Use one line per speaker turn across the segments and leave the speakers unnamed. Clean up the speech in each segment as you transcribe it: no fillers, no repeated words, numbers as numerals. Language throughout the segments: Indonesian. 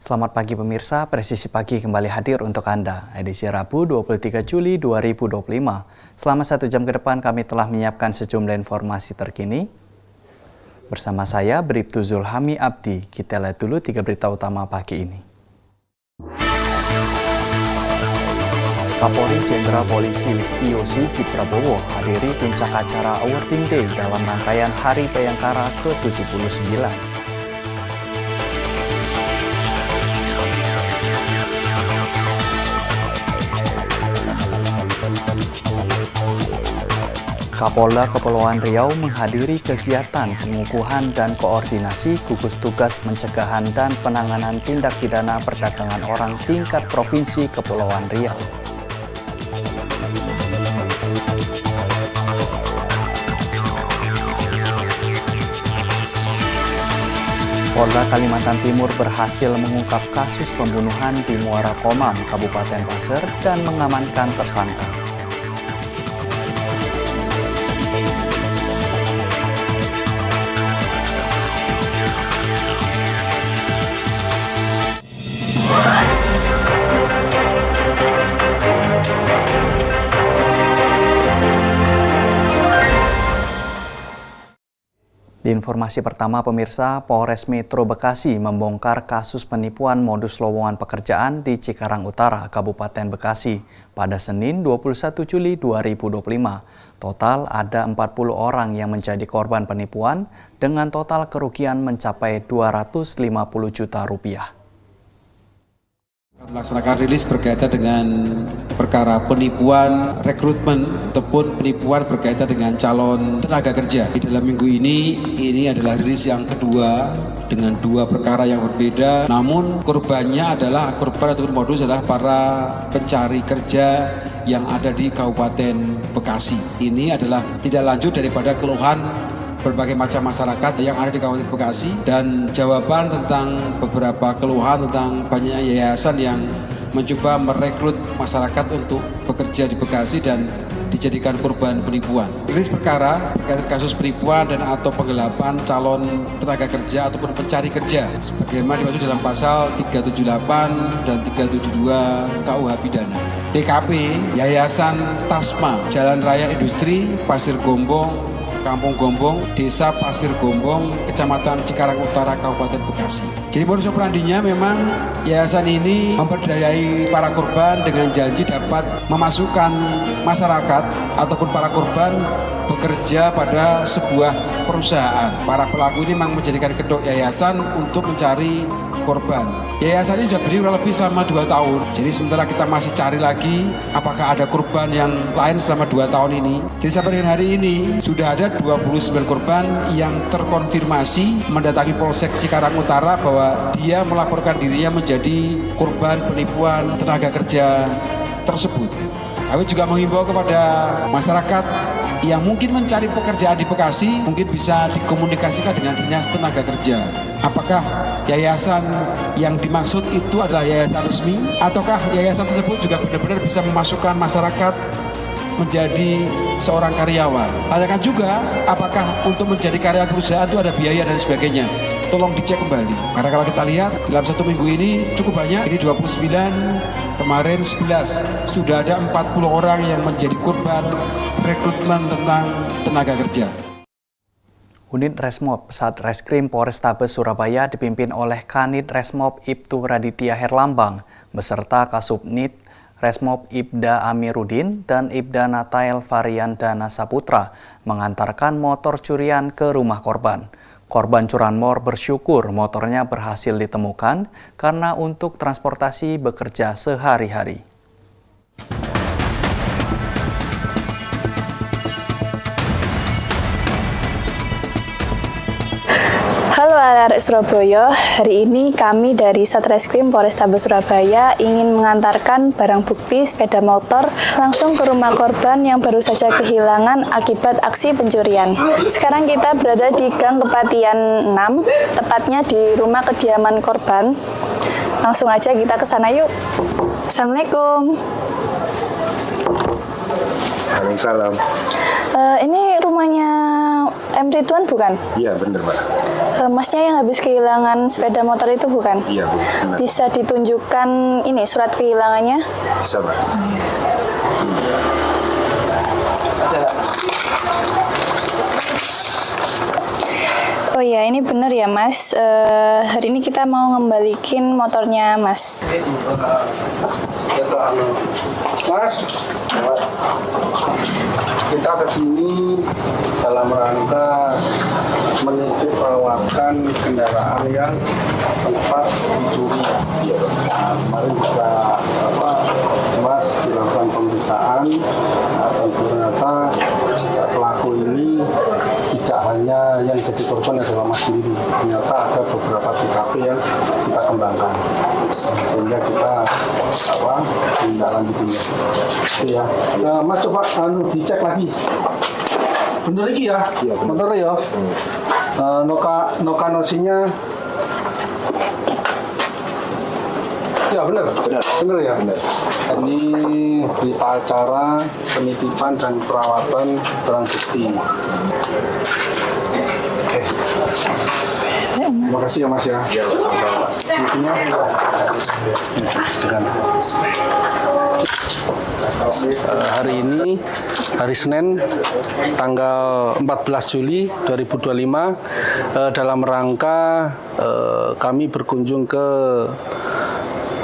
Selamat pagi pemirsa, Presisi Pagi kembali hadir untuk Anda, edisi Rabu 23 Juli 2025. Selama 1 jam ke depan kami telah menyiapkan sejumlah informasi terkini. Bersama saya, Bribtu Zulhami Abdi, kita lihat dulu 3 berita utama pagi ini. Kapolri Jenderal Polisi Listio Sigit Prabowo hadiri puncak acara Awarding Day dalam rangkaian Hari Bayangkara ke-79. Kapolda Kepulauan Riau menghadiri kegiatan pengukuhan dan koordinasi gugus tugas pencegahan dan penanganan tindak pidana perdagangan orang tingkat Provinsi Kepulauan Riau. Polda Kalimantan Timur berhasil mengungkap kasus pembunuhan di Muara Komam, Kabupaten Pasir dan mengamankan tersangka. Di informasi pertama pemirsa, Polres Metro Bekasi membongkar kasus penipuan modus lowongan pekerjaan di Cikarang Utara, Kabupaten Bekasi pada Senin 21 Juli 2025. Total ada 40 orang yang menjadi korban penipuan dengan total kerugian mencapai 250 juta rupiah.
Melaksanakan rilis berkaitan dengan perkara penipuan rekrutmen ataupun penipuan berkaitan dengan calon tenaga kerja. Di dalam minggu ini adalah rilis yang kedua dengan 2 perkara yang berbeda. Namun korbannya adalah korban ataupun modus adalah para pencari kerja yang ada di Kabupaten Bekasi. Ini adalah tidak lanjut daripada keluhan berbagai macam masyarakat yang ada di Kabupaten Bekasi dan jawaban tentang beberapa keluhan tentang banyak yayasan yang mencoba merekrut masyarakat untuk bekerja di Bekasi dan dijadikan korban penipuan. Rilis perkara berkaitan kasus penipuan dan atau penggelapan calon tenaga kerja ataupun pencari kerja sebagaimana dimaksud dalam pasal 378 dan 372 KUH Pidana. TKP Yayasan Tasma, Jalan Raya Industri, Pasir Gombong, Kampung Gombong, Desa Pasir Gombong, Kecamatan Cikarang Utara, Kabupaten Bekasi. Jadi modus operandinya memang yayasan ini memperdayai para korban dengan janji dapat memasukkan masyarakat ataupun para korban bekerja pada sebuah perusahaan. Para pelaku ini memang menjadikan kedok yayasan untuk mencari korban. Yayasan ini sudah berdiri kurang lebih selama 2 tahun. Jadi sementara kita masih cari lagi apakah ada korban yang lain selama 2 tahun ini. Jadi sampai dengan hari ini sudah ada 29 korban yang terkonfirmasi mendatangi Polsek Cikarang Utara bahwa dia melaporkan dirinya menjadi korban penipuan tenaga kerja tersebut. Kami juga menghimbau kepada masyarakat yang mungkin mencari pekerjaan di Bekasi mungkin bisa dikomunikasikan dengan Dinas Tenaga Kerja. Apakah yayasan yang dimaksud itu adalah yayasan resmi ataukah yayasan tersebut juga benar-benar bisa memasukkan masyarakat menjadi seorang karyawan. Tanyakan juga apakah untuk menjadi karyawan perusahaan itu ada biaya dan sebagainya. Tolong dicek kembali. Karena kalau kita lihat dalam 1 minggu ini cukup banyak. Ini 29, kemarin 11. Sudah ada 40 orang yang menjadi korban rekrutmen tentang tenaga kerja.
Unit Resmob Satreskrim Polrestabes Surabaya dipimpin oleh Kanit Resmob Ibtu Raditya Herlambang beserta Kasubnit Resmob Ibda Amiruddin dan Ibda Natael Variandana Saputra mengantarkan motor curian ke rumah korban. Korban curanmor bersyukur motornya berhasil ditemukan karena untuk transportasi bekerja sehari-hari.
Halo anak Surabaya, hari ini kami dari Satreskrim Polrestabes Surabaya ingin mengantarkan barang bukti sepeda motor langsung ke rumah korban yang baru saja kehilangan akibat aksi pencurian. Sekarang kita berada di Gang Kepatian 6, tepatnya di rumah kediaman korban. Langsung aja kita ke sana yuk. Assalamualaikum.
Waalaikumsalam.
Ini rumahnya M. Ridwan bukan?
Iya bener Pak.
Masnya yang habis kehilangan sepeda motor itu bukan?
Iya, Bu. Benar.
Bisa ditunjukkan ini surat kehilangannya?
Bisa, Mbak.
Oh iya, ini benar ya Mas. Hari ini kita mau ngembalikin motornya Mas.
Mas, kita kesini dalam rangka menitip perawatan kendaraan yang sempat dicuri. Kemarin juga Mas dilakukan pemeriksaan, dan ternyata pelaku ini tidak hanya yang jadi korban adalah Mas sendiri. Ternyata ada beberapa TKP yang kita kembangkan, sehingga kita tindakannya. Ya, Mas coba dicek lagi. Bener iki ya?
Iya, bener.
Bener ya? Noka nosinya. Ya bener. Bener ya?
Bener.
Ini berita acara penitipan dan perawatan barang bukti. Terima kasih ya Mas ya.
Iya, sama-sama.
Buktinya. Hari ini hari Senin tanggal 14 Juli 2025 dalam rangka kami berkunjung ke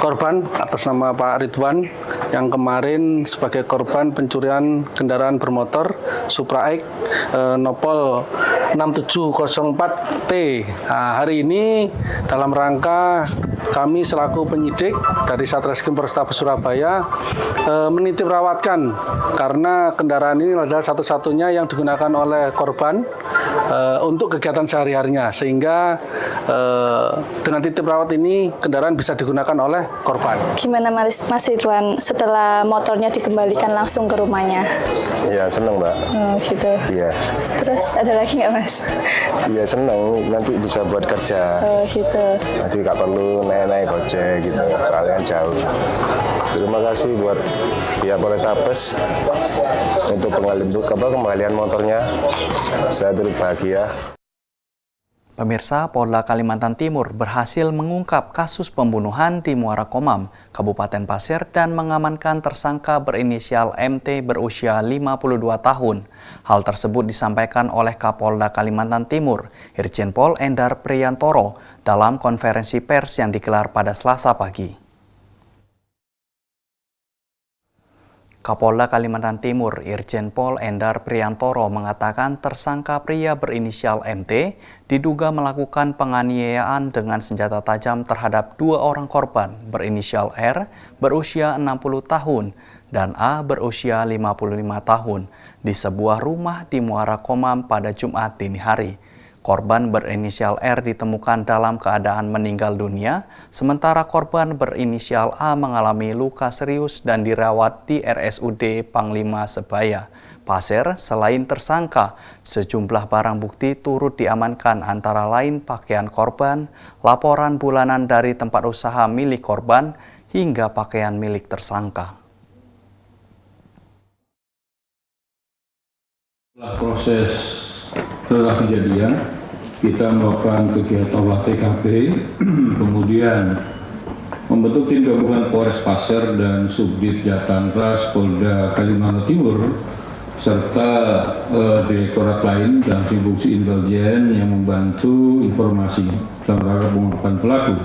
korban atas nama Pak Ridwan yang kemarin sebagai korban pencurian kendaraan bermotor Supra X Nopol 6704T. Nah, hari ini dalam rangka kami selaku penyidik dari Satreskrim Polrestabes Surabaya menitip rawatkan karena kendaraan ini adalah satu-satunya yang digunakan oleh korban untuk kegiatan sehari-harinya, sehingga dengan titip rawat ini kendaraan bisa digunakan oleh korban.
Gimana Mas Ridwan setelah motornya dikembalikan langsung ke rumahnya?
Iya, seneng, Mbak.
Oh gitu.
Iya.
Terus ada lagi nggak Mas?
Iya, seneng. Nanti bisa buat kerja.
Oh gitu.
Nanti nggak perlu naik-naik gojek gitu, soalnya jauh. Terima kasih buat pihak Polrestabes untuk kembalian motornya. Saya turut bahagia.
Pemirsa, Polda Kalimantan Timur berhasil mengungkap kasus pembunuhan di Muara Komam, Kabupaten Pasir dan mengamankan tersangka berinisial MT berusia 52 tahun. Hal tersebut disampaikan oleh Kapolda Kalimantan Timur, Irjen Pol Endar Priyantoro, dalam konferensi pers yang digelar pada Selasa pagi. Kapolda Kalimantan Timur, Irjen Pol Endar Priyantoro mengatakan tersangka pria berinisial MT diduga melakukan penganiayaan dengan senjata tajam terhadap dua orang korban berinisial R berusia 60 tahun dan A berusia 55 tahun di sebuah rumah di Muara Komam pada Jumat dini hari. Korban berinisial R ditemukan dalam keadaan meninggal dunia, sementara korban berinisial A mengalami luka serius dan dirawat di RSUD Panglima Sebaya, Pasir. Selain tersangka, sejumlah barang bukti turut diamankan antara lain pakaian korban, laporan bulanan dari tempat usaha milik korban, hingga pakaian milik tersangka.
Proses setelah kejadian, kita melakukan kegiatan olah TKP, kemudian membentuk tim gabungan Polres Pasir dan Subdit Jatantras Polda Kalimantan Timur, serta direktorat lain dan tim fungsi intelijen yang membantu informasi dalam rangka pengungkapan pelaku.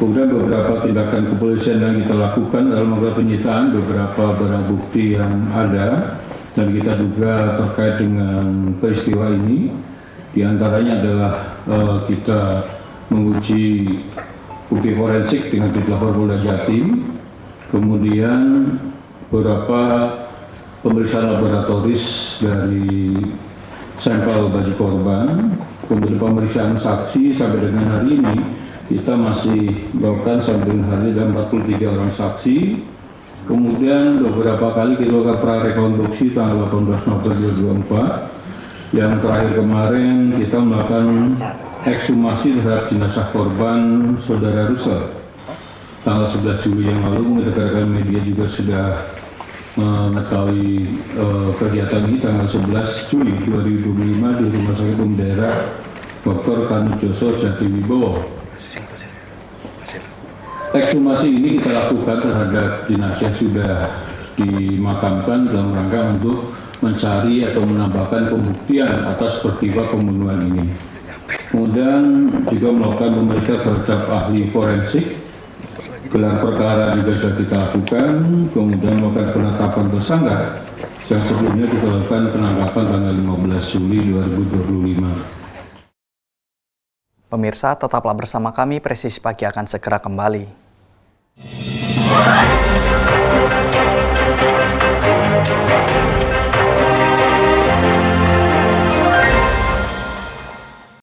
Kemudian beberapa tindakan kepolisian yang kita lakukan dalam rangka penyitaan beberapa barang bukti yang ada dan kita duga terkait dengan peristiwa ini. Di antaranya adalah kita menguji bukti forensik dengan Ditlapor Polda Jatim, kemudian beberapa pemeriksaan laboratoris dari sampel baju korban, kemudian pemeriksaan saksi sampai dengan hari ini kita masih melakukan sampai dengan hari ini ada 43 orang saksi. Kemudian beberapa kali kita lakukan prarekonstruksi tanggal 18 November 2024. Yang terakhir kemarin kita melakukan ekshumasi terhadap jenazah korban Saudara Rusel. Tanggal 11 Juli yang lalu, rekan-rekan media juga sudah mengetahui kegiatan ini tanggal 11 Juli 2025 di Rumah Sakit Umum Daerah Dr. Kanujoso Jatiwibowo. Ekshumasi ini kita lakukan terhadap jenazah yang sudah dimakamkan dalam rangka untuk mencari atau menambahkan pembuktian atas peristiwa pembunuhan ini. Kemudian juga melakukan pemeriksaan terhadap ahli forensik. Gelar perkara juga sudah kita lakukan, kemudian melakukan penetapan tersangka yang sebelumnya kita lakukan penangkapan tanggal 15 Juli 2025.
Pemirsa, tetaplah bersama kami, Presisi Pagi akan segera kembali.